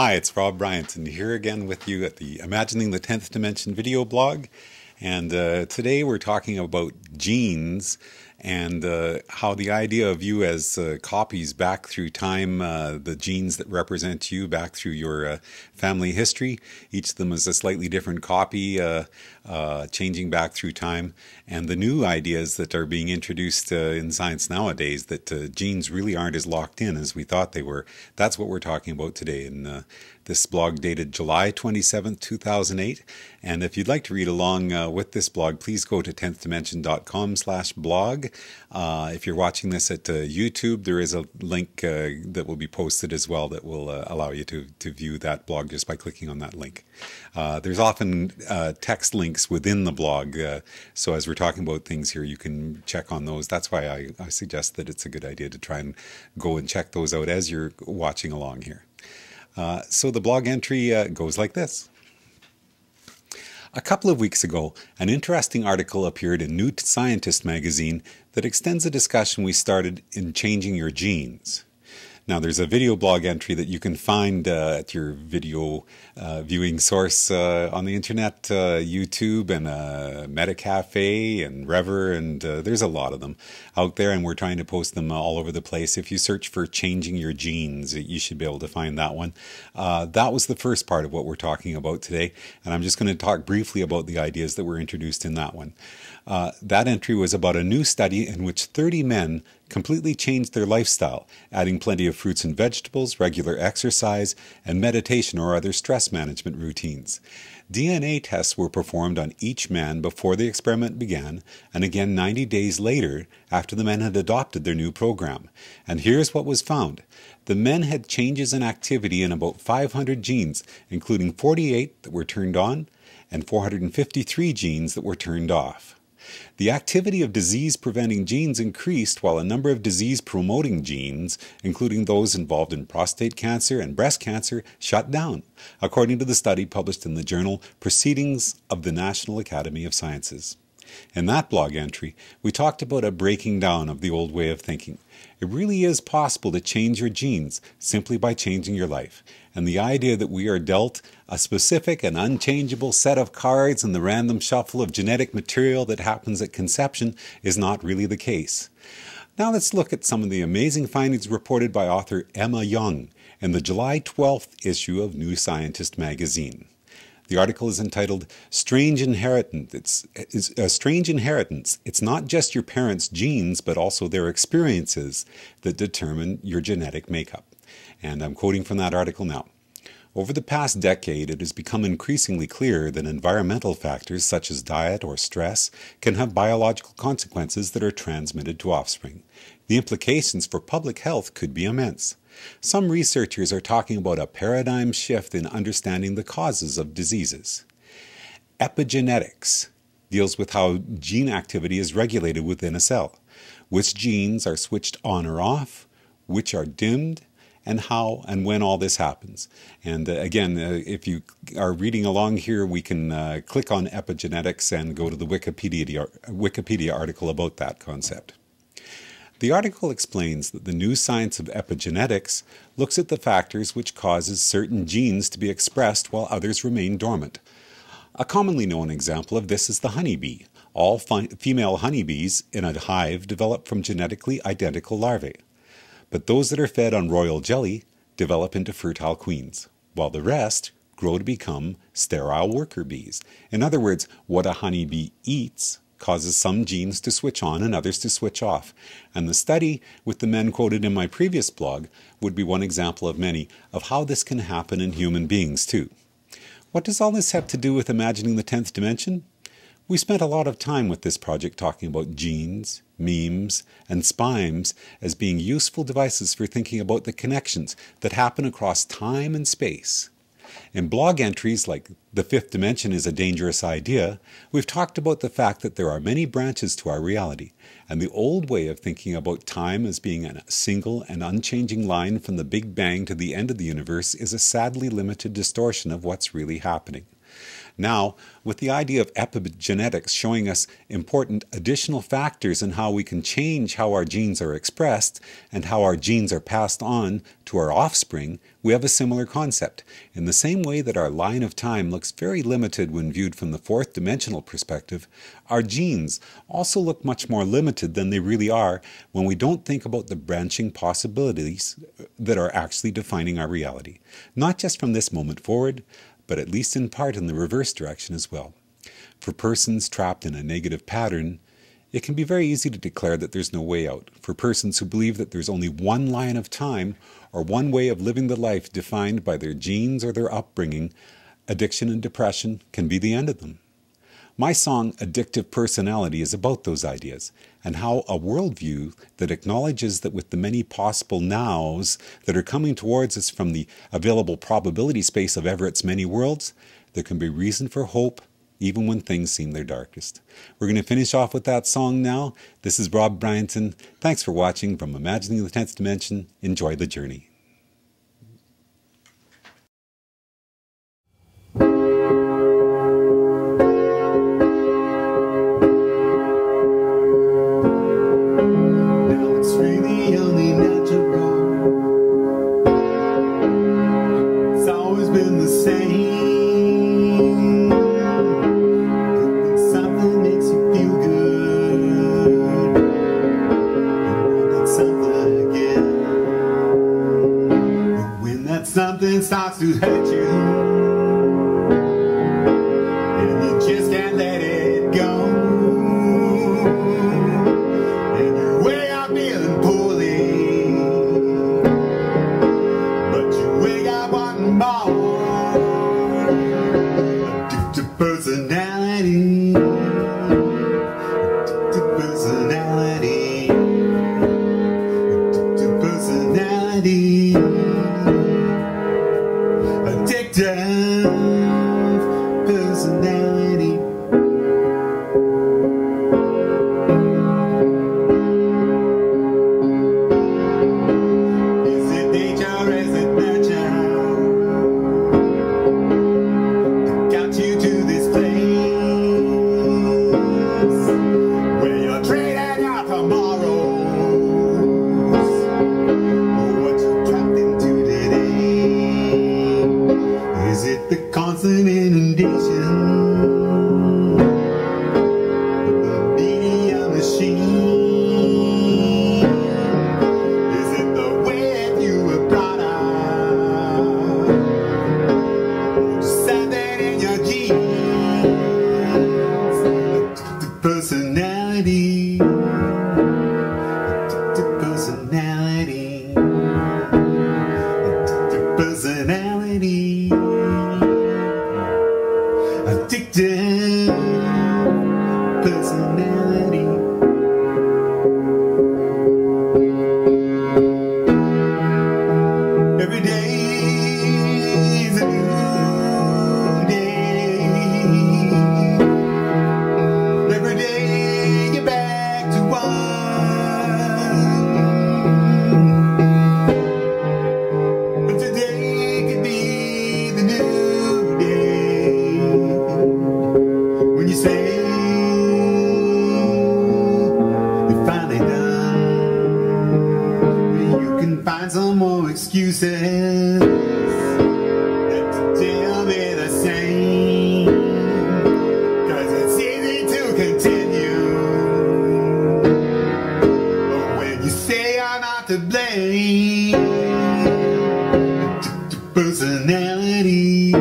Hi, it's Rob Bryanton here again with you at the Imagining the 10th Dimension video blog. And today we're talking about genes and how the idea of you as copies back through time, the genes that represent you back through your family history. Each of them is a slightly different copy, changing back through time. And the new ideas that are being introduced in science nowadays, that genes really aren't as locked in as we thought they were. That's what we're talking about today in this blog dated July 27th, 2008. And if you'd like to read along with this blog, please go to 10thdimension.com/blog. If you're watching this at YouTube, there is a link that will be posted as well that will allow you to view that blog just by clicking on that link. There's often text links within the blog, so as we're talking about things here, you can check on those. That's why I suggest that it's a good idea to try and go and check those out as you're watching along here. So the blog entry goes like this. A couple of weeks ago, an interesting article appeared in New Scientist magazine that extends a discussion we started in changing your genes. Now, there's a video blog entry that you can find at your video viewing source on the internet, YouTube and Metacafe and Rever, and there's a lot of them out there, and we're trying to post them all over the place. If you search for changing your genes, you should be able to find that one. That was the first part of what we're talking about today, and I'm just going to talk briefly about the ideas that were introduced in that one. That entry was about a new study in which 30 men completely changed their lifestyle, adding plenty of fruits and vegetables, regular exercise, and meditation or other stress management routines. DNA tests were performed on each man before the experiment began, and again 90 days later after the men had adopted their new program. And here's what was found. The men had changes in activity in about 500 genes, including 48 that were turned on and 453 genes that were turned off. The activity of disease-preventing genes increased while a number of disease-promoting genes, including those involved in prostate cancer and breast cancer, shut down, according to the study published in the journal Proceedings of the National Academy of Sciences. In that blog entry, we talked about a breaking down of the old way of thinking. It really is possible to change your genes simply by changing your life. And the idea that we are dealt a specific and unchangeable set of cards in the random shuffle of genetic material that happens at conception is not really the case. Now let's look at some of the amazing findings reported by author Emma Young in the July 12th issue of New Scientist magazine. The article is entitled Strange Inheritance. It's a strange inheritance. It's not just your parents' genes, but also their experiences that determine your genetic makeup. And I'm quoting from that article now. Over the past decade, it has become increasingly clear that environmental factors such as diet or stress can have biological consequences that are transmitted to offspring. The implications for public health could be immense. Some researchers are talking about a paradigm shift in understanding the causes of diseases. Epigenetics deals with how gene activity is regulated within a cell, which genes are switched on or off, which are dimmed, and how and when all this happens. And again, if you are reading along here, we can click on epigenetics and go to the Wikipedia article about that concept. The article explains that the new science of epigenetics looks at the factors which causes certain genes to be expressed while others remain dormant. A commonly known example of this is the honeybee. All female honeybees in a hive develop from genetically identical larvae. But those that are fed on royal jelly develop into fertile queens, while the rest grow to become sterile worker bees. In other words, what a honeybee eats causes some genes to switch on and others to switch off. And the study with the men quoted in my previous blog would be one example of many of how this can happen in human beings too. What does all this have to do with imagining the 10th dimension? We spent a lot of time with this project talking about genes, memes, and spimes as being useful devices for thinking about the connections that happen across time and space. In blog entries like The Fifth Dimension is a Dangerous Idea, we've talked about the fact that there are many branches to our reality, and the old way of thinking about time as being a single and unchanging line from the Big Bang to the end of the universe is a sadly limited distortion of what's really happening. Now, with the idea of epigenetics showing us important additional factors in how we can change how our genes are expressed and how our genes are passed on to our offspring, we have a similar concept. In the same way that our line of time looks very limited when viewed from the fourth dimensional perspective, our genes also look much more limited than they really are when we don't think about the branching possibilities that are actually defining our reality. Not just from this moment forward, but at least in part in the reverse direction as well. For persons trapped in a negative pattern, it can be very easy to declare that there's no way out. For persons who believe that there's only one line of time or one way of living the life defined by their genes or their upbringing, addiction and depression can be the end of them. My song, Addictive Personality, is about those ideas and how a worldview that acknowledges that with the many possible nows that are coming towards us from the available probability space of Everett's many worlds, there can be reason for hope even when things seem their darkest. We're going to finish off with that song now. This is Rob Bryanton. Thanks for watching from Imagining the 10th Dimension. Enjoy the journey. Something starts to hurt you, and you just can't let it go, and you wake up feeling poorly, but you wake up wanting more. Addictive personality, addictive personality, addictive personality. Addictive personality. Is it nature or is it nurture that got you to this place where you're trading your tomorrows for what you're trapped into today? Is it the constant inundation of the media machine? Is it the way that you were brought up? Or just something in your genes? Addictive personality, addictive personality, addictive personality. Addictive personality. Every day is a new day. Every day you're back to one. But today could be the new day. When you say you're finally done, you can find some more excuses that today will be the same, 'cause it's easy to continue. But when you say I'm not to blame, addictive personality.